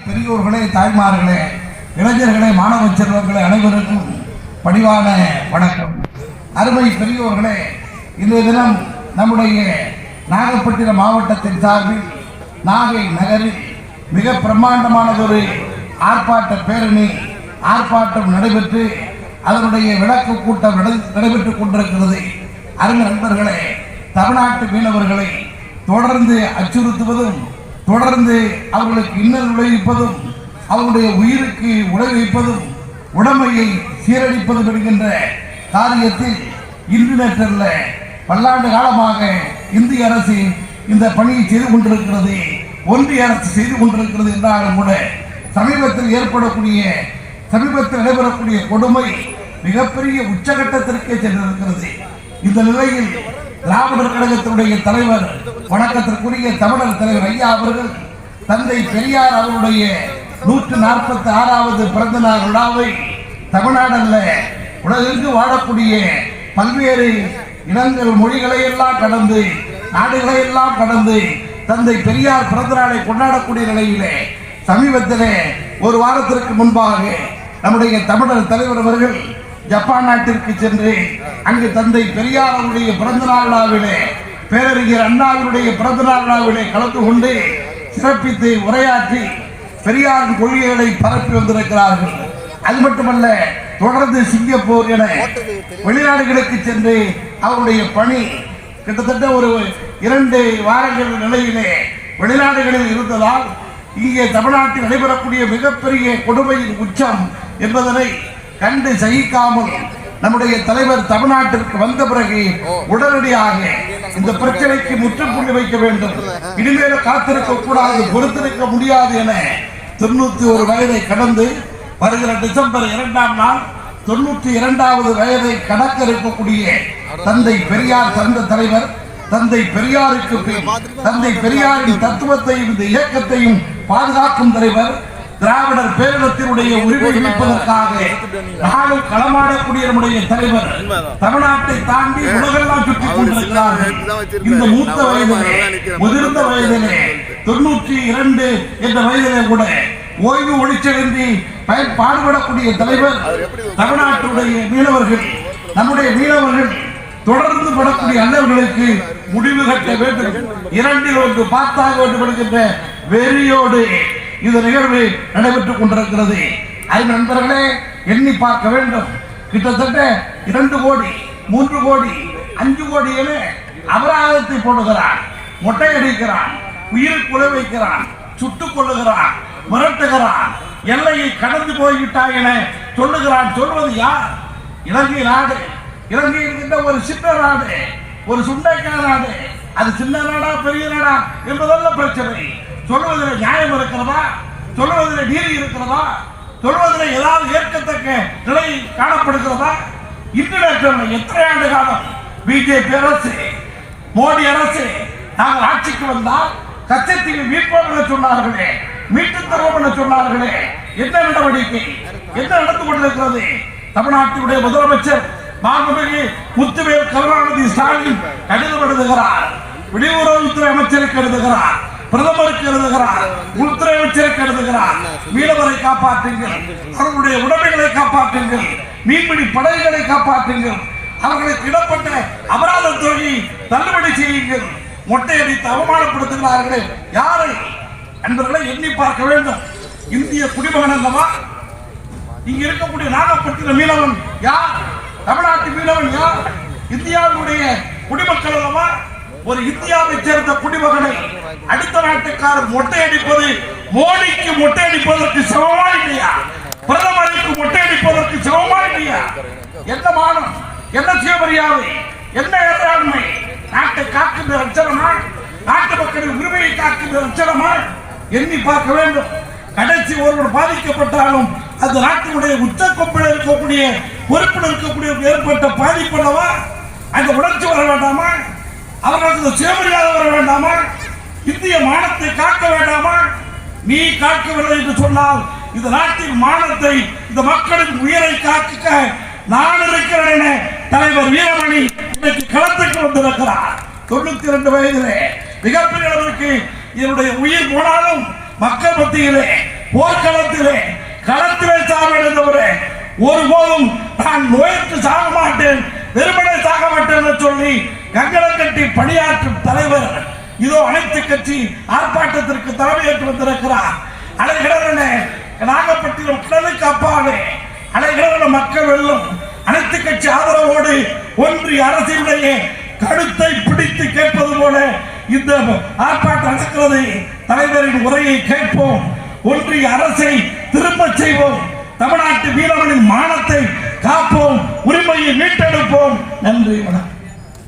பெரியோர்களே, தாய்மார்களே, இளைஞர்களே, மாணவ செல்வங்களே, அனைவருக்கும் பணிவான வணக்கம். அருமை பெரியோர்களே, இன்றைய தினம் நம்முடைய நாகப்பட்டினம் மாவட்டத்தின் சார்பில் நாகை நகரில் மிக பிரம்மாண்டமானதொரு ஆர்ப்பாட்ட பேரணி ஆர்ப்பாட்டம் நடைபெற்று அதனுடைய விளக்கு கூட்டம் நடைபெற்றுக் கொண்டிருக்கிறது. அருமை நண்பர்களே, தமிழ்நாட்டு மீனவர்களை தொடர்ந்து அச்சுறுத்துவதும் தொடர்ந்து அவர்களுக்கு இன்னல் விளைவிப்பதும் அவருடைய உயிருக்கு உழைப்பதும் உடமையை சீரழிப்பதும் என்கின்ற காரியத்தில் இன்று நேற்றல்ல பல்லாண்டு காலமாக இந்திய அரசு இந்த பணியை செய்து கொண்டிருக்கிறது, ஒன்றிய அரசு செய்து கொண்டிருக்கிறது என்றாலும் கூட சமீபத்தில் நடைபெறக்கூடிய கொடுமை மிகப்பெரிய உச்சகட்டத்திற்கே சென்றிருக்கிறது. இந்த நிலையில் திராவிடர் கழகத்தினுடைய தலைவர், வணக்கத்திற்குரிய தமிழர் தலைவர் ஐயா அவர்கள் தந்தை பெரியார் அவருடைய 146வது பிறந்த நாள் விழாவை தமிழ்நாடல்ல உலகிற்கு வாழக்கூடிய பல்வேறு இனங்கள், மொழிகளை எல்லாம் கடந்து, நாடுகளை எல்லாம் கடந்து தந்தை பெரியார் பிறந்த நாளை கொண்டாடக்கூடிய நிலையிலே சமீபத்திலே ஒரு வாரத்திற்கு முன்பாக நம்முடைய தமிழர் தலைவர் அவர்கள் ஜப்பான் நாட்டிற்கு சென்று அங்கு தந்தை பெரியார் அவருடைய பிறந்த நாள் விழாவிலே, பேரறிஞர் அண்ணாவினுடைய பிறந்த நாள் விழாவிலே கலந்து கொண்டு சிறப்பித்து உரையாற்றி பெரியாரின் கொள்கைகளை பரப்பி வந்திருக்கிறார்கள். அது மட்டுமல்ல, தொடர்ந்து சிங்கப்பூர் என வெளிநாடுகளுக்கு சென்று அவருடைய பணி கிட்டத்தட்ட ஒரு 2 வாரங்கள் நிலையிலே வெளிநாடுகளில் இருந்ததால் இங்கே தமிழ்நாட்டில் நடைபெறக்கூடிய மிகப்பெரிய கொடுமையின் உச்சம் என்பதனை கண்டு சகிக்காமல் நம்முடைய தலைவர் தமிழ்நாட்டிற்கு வந்த பிறகு உடனடியாக இந்த பிரச்சனைக்கு முற்றுப்புள்ளி வைக்க வேண்டும், இனிமேல காத்திருக்க கூடாது, பொறுத்திருக்க முடியாது என 91 வயதை கடந்து வருகிற டிசம்பர் 2ஆம் நாள் 92வது வயதை கடக்க இருக்கக்கூடிய தந்தை பெரியார் தந்த தலைவர், தந்தை பெரியாருக்கு தந்தை பெரியாரின் தத்துவத்தையும் இந்த இயக்கத்தையும் பாதுகாக்கும் தலைவர், திராவிடர் பேரினத்தினுடைய உரிமை மீட்பதற்காக நாளும் களமாடக்கூடிய நம்முடைய தலைவர் தமிழ்நாட்டை தாண்டி உலகெல்லாம் சுற்றிக் கொண்டிருக்கிறார்கள். இந்த மூத்த வயதிலே, முதிர்ந்த வயதிலே, 92 என்ற வயதிலே கூட ஓய்வு ஒளிச்செலுந்தி பாடுபடக்கூடிய தலைவர் தமிழ்நாட்டுடைய மீனவர்கள், நம்முடைய மீனவர்கள் தொடர்ந்து படக்கூடிய அல்லவர்களுக்கு முடிவு கட்ட வேண்டும், 2இல் 1 பார்த்தாக வேண்டும் என்கின்ற வெறியோடு இந்த நிகழ்வு நடைபெற்றுக் கொண்டிருக்கிறது. ஐந்து நண்பர்களே, எண்ணி பார்க்க வேண்டும். கிட்டத்தட்ட 2 கோடி, 3 கோடி, 5 கோடி என அபராதத்தை போடுகிறான், மொட்டையடிக்கிறான், உயிருக்கு உழை வைக்கிறான், சுட்டுக் கொள்ளுகிறான், மிரட்டுகிறான், எல்லையை கடந்து போய்விட்டாய் என சொல்லுகிறான். சொல்வது யார்? இலங்கை நாடு. இலங்கை இருக்கின்ற ஒரு சின்ன நாடு, ஒரு சுண்டைக்காய் நாடு. அது சின்ன நாடா பெரிய நாடா என்பதல்ல பிரச்சனை. சொல்வதில் நியாயம் இருக்கிறதா? சொல்வதில் நீதி இருக்கிறதா? சொல்வதில் ஏதாவது ஏற்கத்தக்க நிலை காணப்படுகிறதா? இன்டர்நேஷனல் எத்தனை ஆண்டு காலம் பிஜேபி அரசு, மோடி அரசு நாங்கள் ஆட்சிக்கு வந்தால் கச்சத்தீவை மீட்போம் என சொன்னார்களே, மீட்டு தருவோம் என சொன்னார்களே, என்ன நடவடிக்கை, என்ன நடந்து கொண்டிருக்கிறது? தமிழ்நாட்டினுடைய முதலமைச்சர் மாண்புமிகு முத்துவேல் கருணாநிதி ஸ்டாலின் கடிதம் எழுதுகிறார், வெளியுறவுத்துறை அமைச்சருக்கு எழுதுகிறார், பிரதமருக்கு எழுதுகிறார், உள்துறை அமைச்சருக்கு எழுதுகிறார். மீனவரை காப்பாற்றுங்கள், அவர்களுடைய உடைமைகளை காப்பாற்றுங்கள், மீன்பிடி படகுகளை காப்பாற்றுங்கள், அவர்களுக்கு இடப்பட்ட அபராத தொகை தள்ளுபடி செய்யுங்கள். மொட்டையடித்து அவமானப்படுத்துகிறார்களே, யாரை என்பதை எண்ணி பார்க்க வேண்டும். இந்திய குடிமகன் அல்லவா? இங்க இருக்கக்கூடிய நாகப்பட்டினம் மீனவன் யார்? தமிழ்நாட்டு மீனவன் யார்? இந்தியாவுடைய குடிமக்கள் அல்லவா? ஒரு இந்தியாவை சேர்ந்த குடிமகனை அடுத்த நாட்டுக்காரர் மொட்டையடிப்பது மோடிக்கு மொட்டையடிப்பதற்கு சமமா இல்லையா? பிரதமருக்கு மொட்டையடிப்பதற்கு சமமா இல்லையா? என்ன மானம், என்ன சுயமரியாதை, என்ன இறையாண்மை? நாட்டை காக்கின்ற லட்சணமா? நாட்டு மக்களின் உரிமையை காக்கின்ற லட்சணமா? எண்ணி பார்க்க வேண்டும். கடைசி ஒருவர் பாதிக்கப்பட்டாலும் அந்த நாட்டினுடைய உச்ச கொப்பில் இருக்கக்கூடிய பொறுப்பில் இருக்கக்கூடிய ஏற்பட்ட பாதிப்பல்லவா? அந்த உணர்ச்சி வர வேண்டாமா? அவர்களுக்கு சுயமரியாதை வர வேண்டாமா? இந்திய மானத்தை காக்க வேண்டாமா? நீ காக்கவில்லை என்று சொன்னால் இந்த நாட்டின் மானத்தை, இந்த மக்களின் உயிரை காக்க நான் இருக்கிறேன் என தலைவர் வீரமணி இன்னைக்கு களத்துக்கு வந்திருக்கிறார். 92 வயதிலே மிகப்பெரிய அளவிற்கு என்னுடைய உயிர் போனாலும் மக்கள் மத்தியிலே போர்க்களத்திலே களத்திலே சாவிடுந்தவரே, ஒருபோதும் நான் நோய்க்கு சாக மாட்டேன், வெறுமனே சாக மாட்டேன் என்று சொல்லி கங்கணம் கட்டி பணியாற்றும் தலைவர் இதோ அனைத்து கட்சி ஆர்ப்பாட்டத்திற்கு தலைமையேற்று வந்திருக்கிறார். அலைகிடவனே, நாகப்பட்டினம் கடலுக்கு அப்பாலே அலைகிடவன மக்கள் வெல்லும் அனைத்து கட்சி ஆதரவோடு ஒன்றிய அரசினுடைய கழுத்தை பிடித்து கேட்பது போல இந்த ஆர்ப்பாட்டம் நடக்கிறது. தலைவரின் உரையை கேட்போம், ஒன்றிய அரசை திரும்ப செய்வோம், தமிழ்நாட்டு வீரர்களின் மானத்தை காப்போம், உரிமையை மீட்டெடுப்போம். நன்றி, வணக்கம்.